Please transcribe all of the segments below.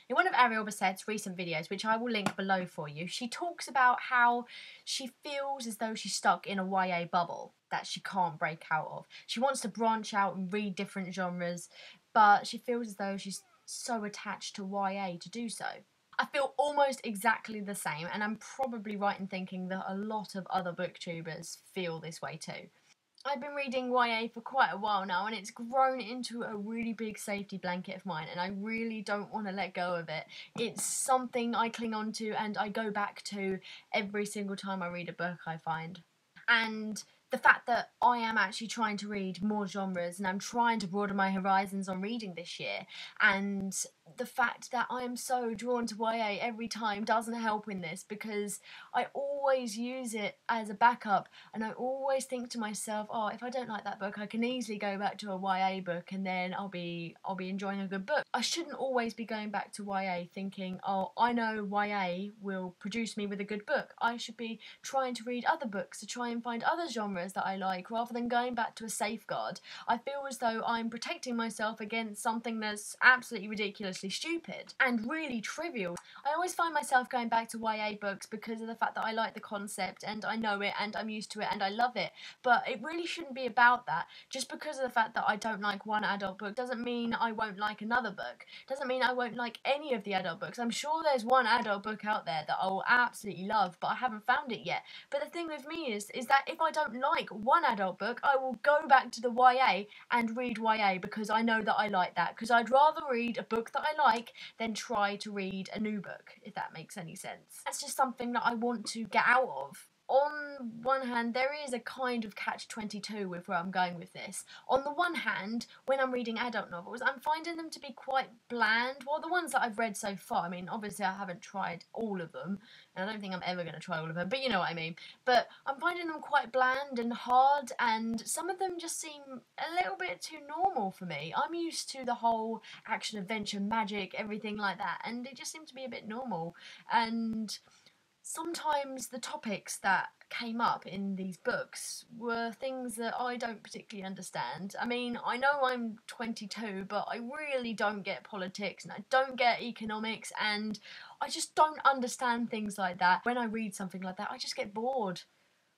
In one of Ariel Bissetts' recent videos, which I will link below for you, she talks about how she feels as though she's stuck in a YA bubble that she can't break out of. She wants to branch out and read different genres, but she feels as though she's so attached to YA to do so. I feel almost exactly the same, and I'm probably right in thinking that a lot of other booktubers feel this way too. I've been reading YA for quite a while now, and it's grown into a really big safety blanket of mine, and I really don't want to let go of it. It's something I cling on to and I go back to every single time I read a book, I find. And the fact that I am actually trying to read more genres and I'm trying to broaden my horizons on reading this year, and the fact that I am so drawn to YA every time doesn't help in this, because I always use it as a backup, and I always think to myself, oh, if I don't like that book, I can easily go back to a YA book and then I'll be enjoying a good book. I shouldn't always be going back to YA thinking, oh, I know YA will produce me with a good book. I should be trying to read other books to try and find other genres that I like, rather than going back to a safeguard. I feel as though I'm protecting myself against something that's absolutely ridiculously stupid and really trivial. I always find myself going back to YA books because of the fact that I like the concept and I know it and I'm used to it and I love it, but it really shouldn't be about that. Just because of the fact that I don't like one adult book doesn't mean I won't like another book. Doesn't mean I won't like any of the adult books. I'm sure there's one adult book out there that I will absolutely love, but I haven't found it yet. But the thing with me is that if I don't like one adult book, I will go back to the YA and read YA because I know that I like that. Because I'd rather read a book that I like than try to read a new book, if that makes any sense. That's just something that I want to get out of. On one hand, there is a kind of catch-22 with where I'm going with this. On the one hand, when I'm reading adult novels, I'm finding them to be quite bland. Well, the ones that I've read so far, I mean, obviously I haven't tried all of them, and I don't think I'm ever going to try all of them, but you know what I mean. But I'm finding them quite bland and hard, and some of them just seem a little bit too normal for me. I'm used to the whole action, adventure, magic, everything like that, and it just seemed to be a bit normal. And sometimes the topics that came up in these books were things that I don't particularly understand. I mean, I know I'm 22, but I really don't get politics and I don't get economics, and I just don't understand things like that. When I read something like that, I just get bored.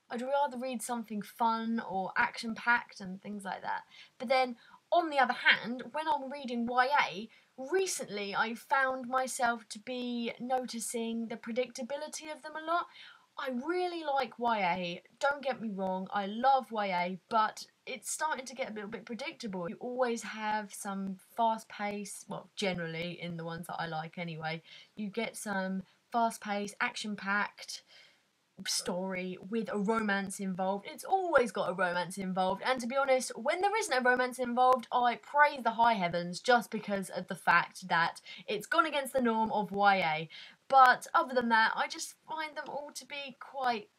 I'd rather read something fun or action-packed and things like that. But then, on the other hand, when I'm reading YA, recently I found myself to be noticing the predictability of them a lot. I really like YA, don't get me wrong, I love YA, but it's starting to get a little bit predictable. You always have some fast pace, well, generally in the ones that I like anyway, you get some fast paced, action-packed story with a romance involved. It's always got a romance involved, and to be honest, when there isn't a romance involved, I praise the high heavens just because of the fact that it's gone against the norm of YA. But other than that, I just find them all to be quite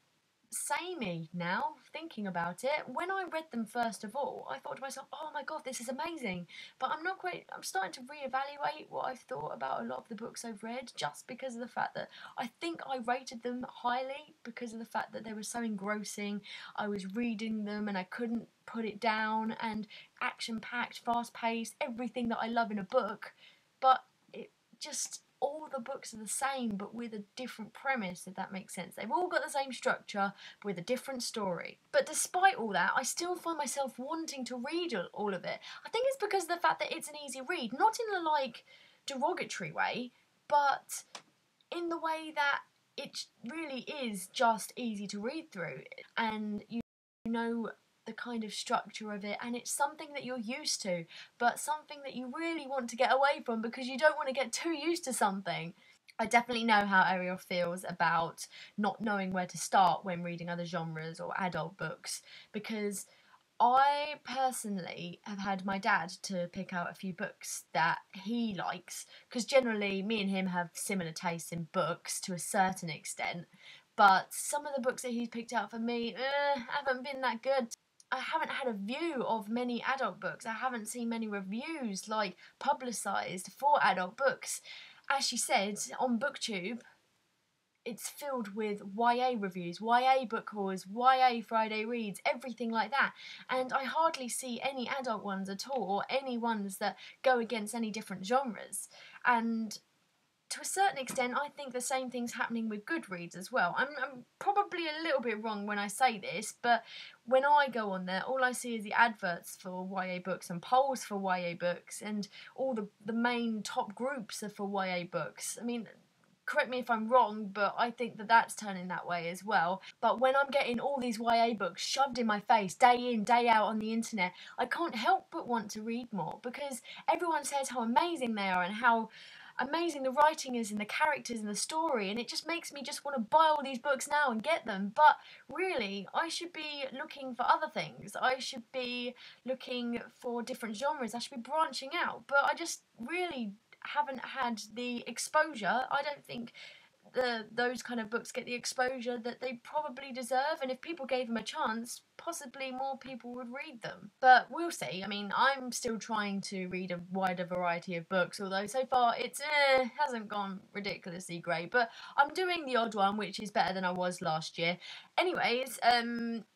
samey now, thinking about it. When I read them first of all, I thought to myself, oh my god, this is amazing. But I'm starting to reevaluate what I've thought about a lot of the books I've read, just because of the fact that I think I rated them highly because of the fact that they were so engrossing. I was reading them and I couldn't put it down, and action-packed, fast-paced, everything that I love in a book. But it just, all the books are the same, but with a different premise, if that makes sense. They've all got the same structure, but with a different story. But despite all that, I still find myself wanting to read all of it. I think it's because of the fact that it's an easy read, not in a, like, derogatory way, but in the way that it really is just easy to read through. And you know the kind of structure of it, and it's something that you're used to, but something that you really want to get away from because you don't want to get too used to something. I definitely know how Ariel feels about not knowing where to start when reading other genres or adult books, because I personally have had my dad to pick out a few books that he likes, because generally me and him have similar tastes in books to a certain extent, but some of the books that he's picked out for me haven't been that good. I haven't had a view of many adult books. I haven't seen many reviews like publicised for adult books. As she said, on BookTube, it's filled with YA reviews, YA book hauls, YA Friday reads, everything like that. And I hardly see any adult ones at all, or any ones that go against any different genres. And to a certain extent, I think the same thing's happening with Goodreads as well. I'm probably a little bit wrong when I say this, but when I go on there, all I see is the adverts for YA books and polls for YA books, and all the main top groups are for YA books. I mean, correct me if I'm wrong, but I think that that's turning that way as well. But when I'm getting all these YA books shoved in my face day in, day out on the internet, I can't help but want to read more, because everyone says how amazing they are and how amazing the writing is and the characters and the story, and it just makes me just want to buy all these books now and get them. But really, I should be looking for other things. I should be looking for different genres. I should be branching out. But I just really haven't had the exposure. I don't think those kind of books get the exposure that they probably deserve, and if people gave them a chance, possibly more people would read them. But we'll see. I mean, I'm still trying to read a wider variety of books, although so far it's hasn't gone ridiculously great, but I'm doing the odd one, which is better than I was last year. Anyways,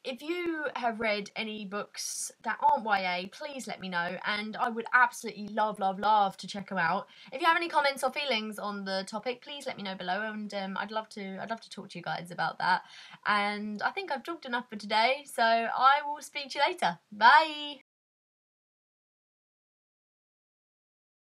if you have read any books that aren't YA, please let me know, and I would absolutely love to check them out. If you have any comments or feelings on the topic, please let me know below, and I'd love to talk to you guys about that. And I think I've talked enough for today, so I will speak to you later. Bye!